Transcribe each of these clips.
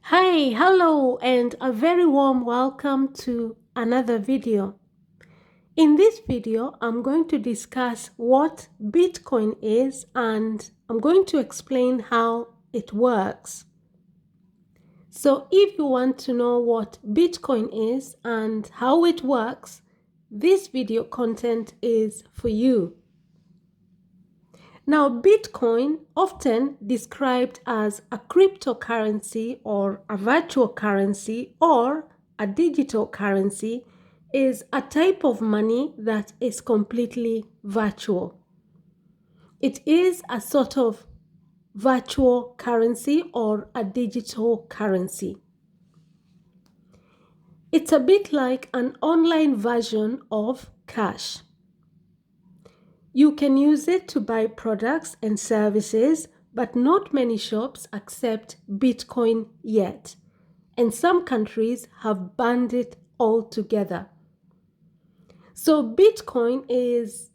Hi, hello, and a very warm welcome to another video. In this video, I'm going to discuss what Bitcoin is and I'm going to explain how it works. So if you want to know what Bitcoin is and how it works, this video content is for you. Now, Bitcoin, often described as a cryptocurrency or a virtual currency or a digital currency, is a type of money that is completely virtual. It is a sort of virtual currency or a digital currency. It's a bit like an online version of cash. You can use it to buy products and services, but not many shops accept Bitcoin yet, and some countries have banned it altogether. So Bitcoin is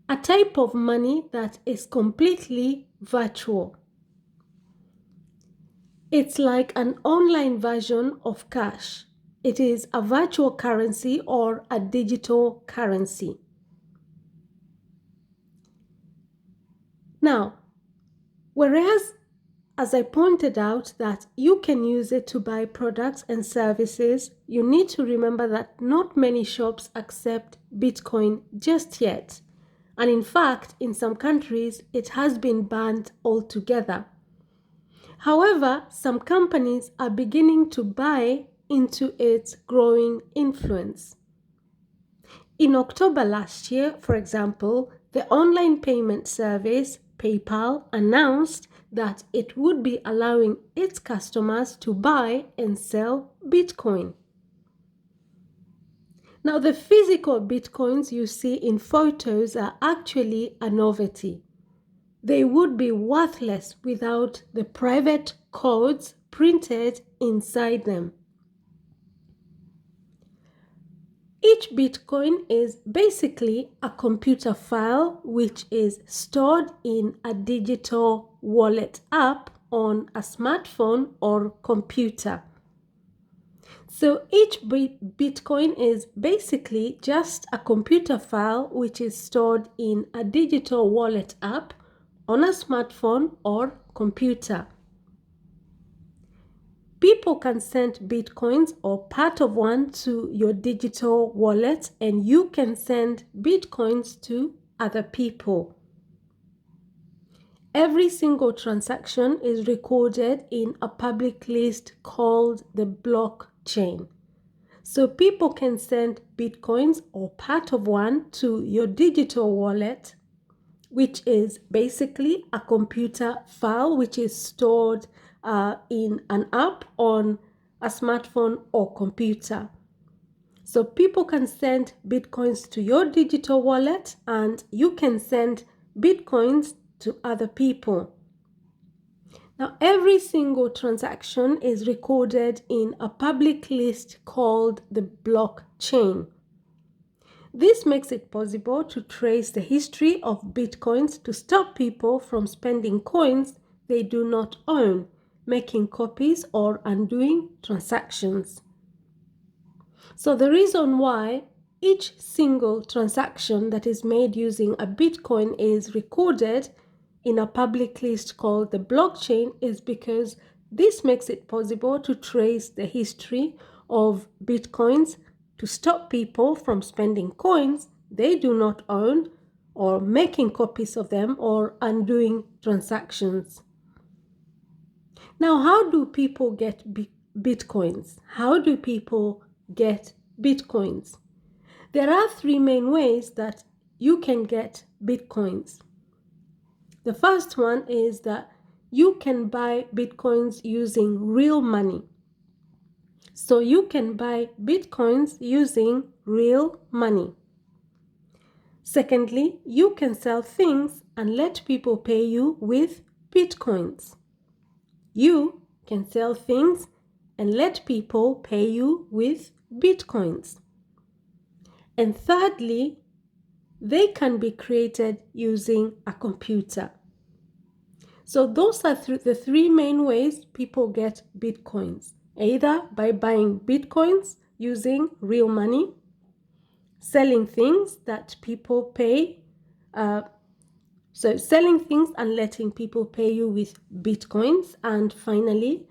a type of money that is completely virtual. It's like an online version of cash. It is a virtual currency or a digital currency. Now, whereas as I pointed out that you can use it to buy products and services, you need to remember that not many shops accept Bitcoin just yet. And in fact, in some countries, it has been banned altogether. However, some companies are beginning to buy into its growing influence. In October last year, for example, the online payment service PayPal announced that it would be allowing its customers to buy and sell Bitcoin. Now, the physical Bitcoins you see in photos are actually a novelty. They would be worthless without the private codes printed inside them. Each Bitcoin is basically a computer file which is stored in a digital wallet app on a smartphone or computer. So each Bitcoin is basically just a computer file which is stored in a digital wallet app on a smartphone or computer. People can send Bitcoins or part of one to your digital wallet, and you can send Bitcoins to other people. Every single transaction is recorded in a public list called the blockchain. So people can send Bitcoins or part of one to your digital wallet, which is basically a computer file which is stored in an app on a smartphone or computer. So people can send Bitcoins to your digital wallet and you can send Bitcoins to other people. Now, every single transaction is recorded in a public list called the blockchain. This makes it possible to trace the history of Bitcoins to stop people from spending coins they do not own, making copies or undoing transactions. So the reason why each single transaction that is made using a Bitcoin is recorded in a public list called the blockchain is because this makes it possible to trace the history of Bitcoins to stop people from spending coins they do not own or making copies of them or undoing transactions. Now, how do people get Bitcoins? How do people get Bitcoins? There are three main ways that you can get Bitcoins. The first one is that you can buy Bitcoins using real money. So you can buy Bitcoins using real money. Secondly, you can sell things and let people pay you with Bitcoins. You can sell things and let people pay you with Bitcoins. And thirdly, they can be created using a computer. So those are the three main ways people get Bitcoins, either by buying Bitcoins using real money, selling things that people pay, so selling things and letting people pay you with Bitcoins, and finally,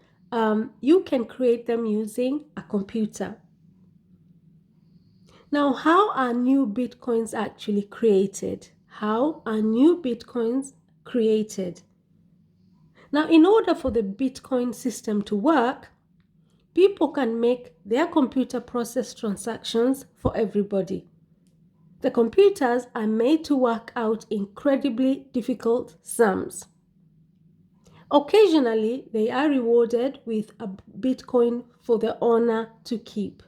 you can create them using a computer. Now, how are new Bitcoins actually created? How are new Bitcoins created? Now, in order for the Bitcoin system to work, people can make their computer process transactions for everybody. The computers are made to work out incredibly difficult sums. Occasionally, they are rewarded with a Bitcoin for the owner to keep.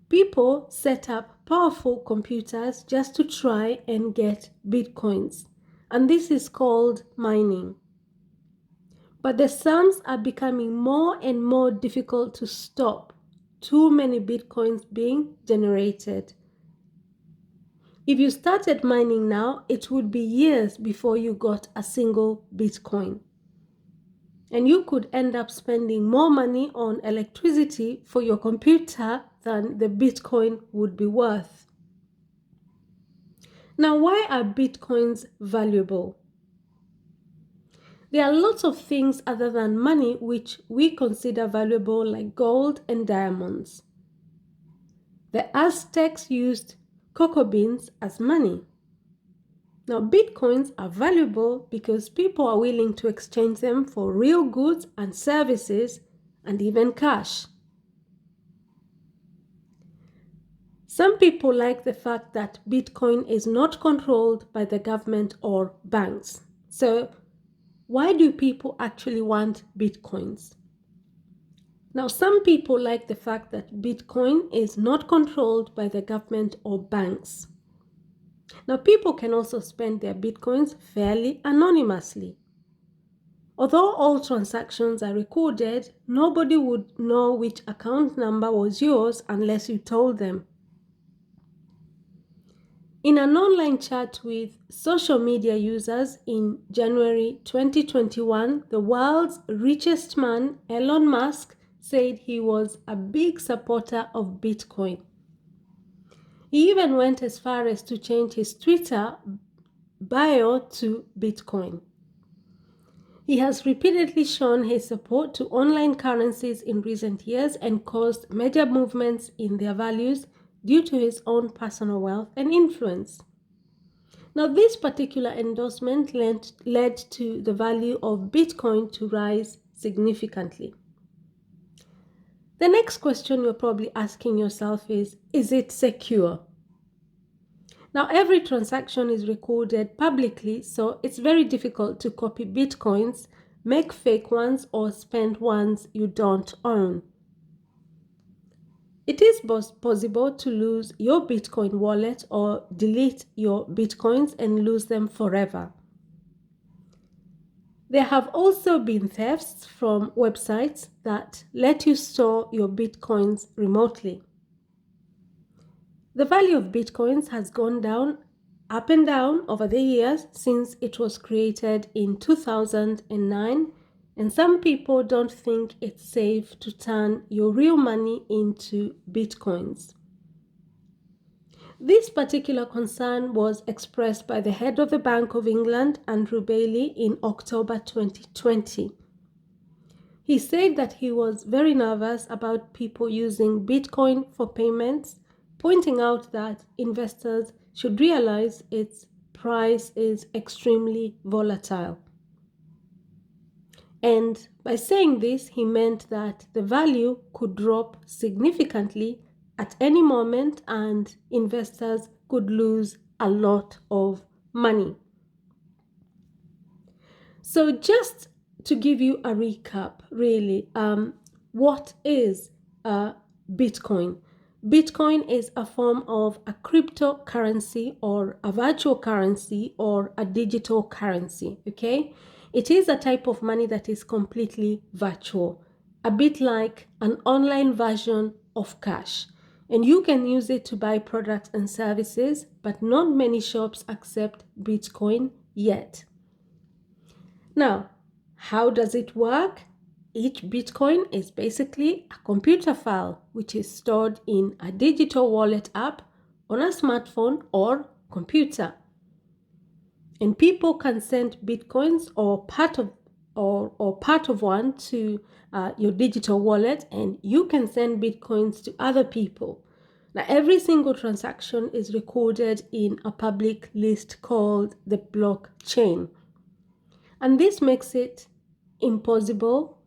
People set up powerful computers just to try and get Bitcoins, and this is called mining. But the sums are becoming more and more difficult to stop. Too many Bitcoins being generated. If you started mining now, it would be years before you got a single Bitcoin. And you could end up spending more money on electricity for your computer than the Bitcoin would be worth. Now, why are Bitcoins valuable? There are lots of things other than money which we consider valuable, like gold and diamonds. The Aztecs used cocoa beans as money. Now, Bitcoins are valuable because people are willing to exchange them for real goods and services and even cash. Some people like the fact that Bitcoin is not controlled by the government or banks. So, why do people actually want Bitcoins? Now, some people like the fact that Bitcoin is not controlled by the government or banks. Now, people can also spend their Bitcoins fairly anonymously. Although all transactions are recorded, nobody would know which account number was yours unless you told them. In an online chat with social media users in January 2021, the world's richest man, Elon Musk, said he was a big supporter of Bitcoin. He even went as far as to change his Twitter bio to Bitcoin. He has repeatedly shown his support to online currencies in recent years and caused major movements in their values due to his own personal wealth and influence. Now, this particular endorsement led to the value of Bitcoin to rise significantly. The next question you're probably asking yourself is it secure? Now, every transaction is recorded publicly, so it's very difficult to copy Bitcoins, make fake ones, or spend ones you don't own. It is possible to lose your Bitcoin wallet or delete your Bitcoins and lose them forever. There have also been thefts from websites that let you store your Bitcoins remotely. The value of Bitcoins has gone up and down over the years since it was created in 2009, and some people don't think it's safe to turn your real money into Bitcoins. This particular concern was expressed by the head of the Bank of England, Andrew Bailey, in October 2020. He said that he was very nervous about people using Bitcoin for payments, pointing out that investors should realize its price is extremely volatile. And by saying this, he meant that the value could drop significantly at any moment and investors could lose a lot of money. So just to give you a recap, really, what is Bitcoin? Bitcoin is a form of a cryptocurrency or a virtual currency or a digital currency, okay? It is a type of money that is completely virtual, a bit like an online version of cash. And you can use it to buy products and services, but not many shops accept Bitcoin yet. Now, how does it work? Each Bitcoin is basically a computer file which is stored in a digital wallet app on a smartphone or computer. And people can send Bitcoins or part of one to your digital wallet, and you can send Bitcoins to other people. Now, every single transaction is recorded in a public list called the blockchain. And this makes it possible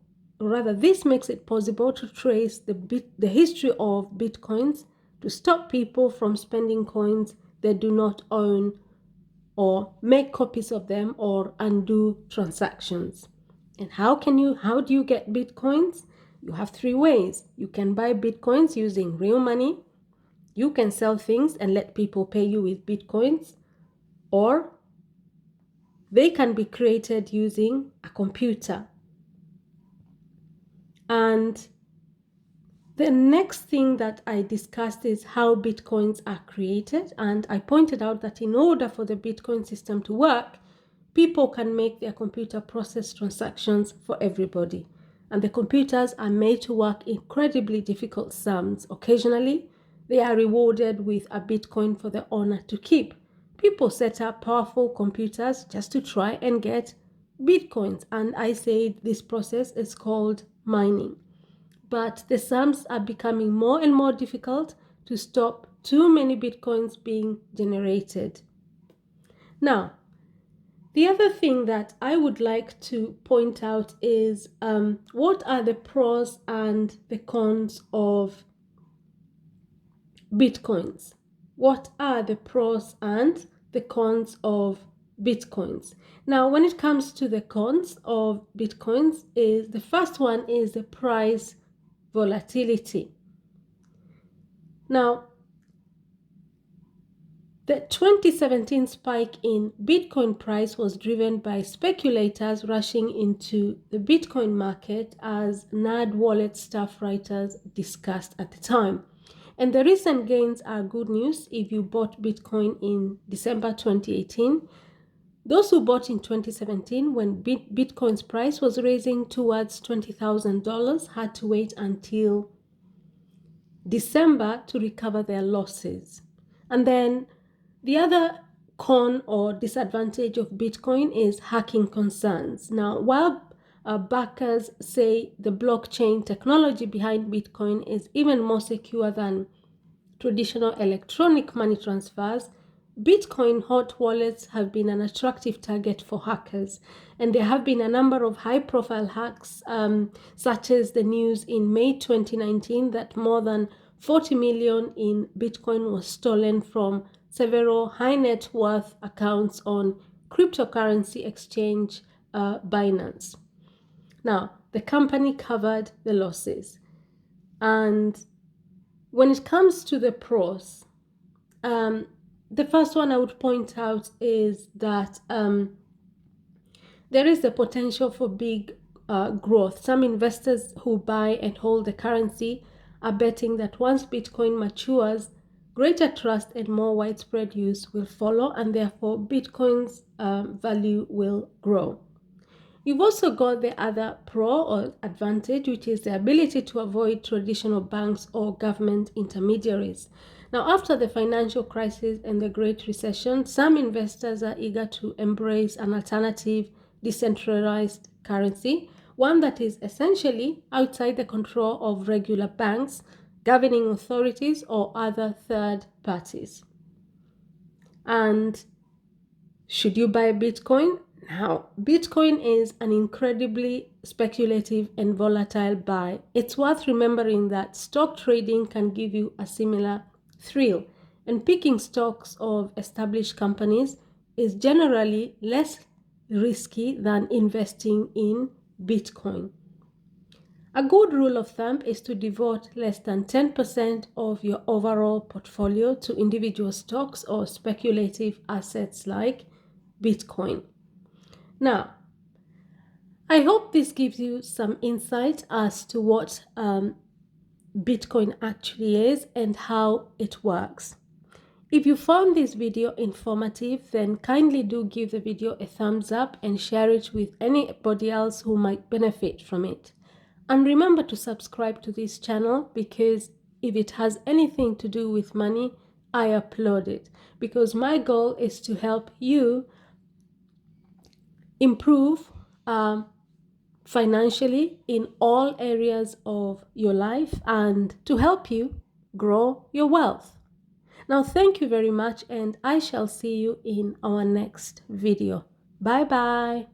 to trace the history of Bitcoins to stop people from spending coins they do not own, or make copies of them, or undo transactions. And how do you get Bitcoins? You have three ways. You can buy Bitcoins using real money. You can sell things and let people pay you with Bitcoins, or they can be created using a computer. And the next thing that I discussed is how Bitcoins are created. And I pointed out that in order for the Bitcoin system to work, people can make their computer process transactions for everybody. And the computers are made to work incredibly difficult sums. Occasionally, they are rewarded with a Bitcoin for the owner to keep. People set up powerful computers just to try and get Bitcoins. And I say this process is called mining. But the sums are becoming more and more difficult to stop too many Bitcoins being generated. Now, the other thing that I would like to point out is what are the pros and the cons of Bitcoins? What are the pros and the cons of Bitcoins? Now, when it comes to the cons of Bitcoins, is the first one is the price volatility. Now, the 2017 spike in Bitcoin price was driven by speculators rushing into the Bitcoin market, as NAD wallet staff writers discussed at the time. And the recent gains are good news if you bought Bitcoin in December 2018. Those who bought in 2017 when Bitcoin's price was raising towards $20,000 had to wait until December to recover their losses. And then the other con or disadvantage of Bitcoin is hacking concerns. Now, while backers say the blockchain technology behind Bitcoin is even more secure than traditional electronic money transfers, Bitcoin hot wallets have been an attractive target for hackers. And there have been a number of high-profile hacks, such as the news in May 2019 that more than 40 million in Bitcoin was stolen from several high net worth accounts on cryptocurrency exchange Binance. Now, the company covered the losses. And when it comes to the pros, the first one I would point out is that there is the potential for big growth. Some investors who buy and hold the currency are betting that once Bitcoin matures, greater trust and more widespread use will follow, and therefore Bitcoin's value will grow. You've also got the other pro or advantage, which is the ability to avoid traditional banks or government intermediaries. Now, after the financial crisis and the Great Recession, some investors are eager to embrace an alternative, decentralized currency, one that is essentially outside the control of regular banks, governing authorities, or other third parties. And should you buy Bitcoin? Now, Bitcoin is an incredibly speculative and volatile buy. It's worth remembering that stock trading can give you a similar thrill, and picking stocks of established companies is generally less risky than investing in Bitcoin. A good rule of thumb is to devote less than 10% of your overall portfolio to individual stocks or speculative assets like Bitcoin. Now, I hope this gives you some insight as to what Bitcoin actually is and how it works. If you found this video informative, then kindly do give the video a thumbs up and share it with anybody else who might benefit from it. And remember to subscribe to this channel, because if it has anything to do with money, I upload it, because my goal is to help you improve financially in all areas of your life and to help you grow your wealth. Now, thank you very much, and I shall see you in our next video. Bye bye.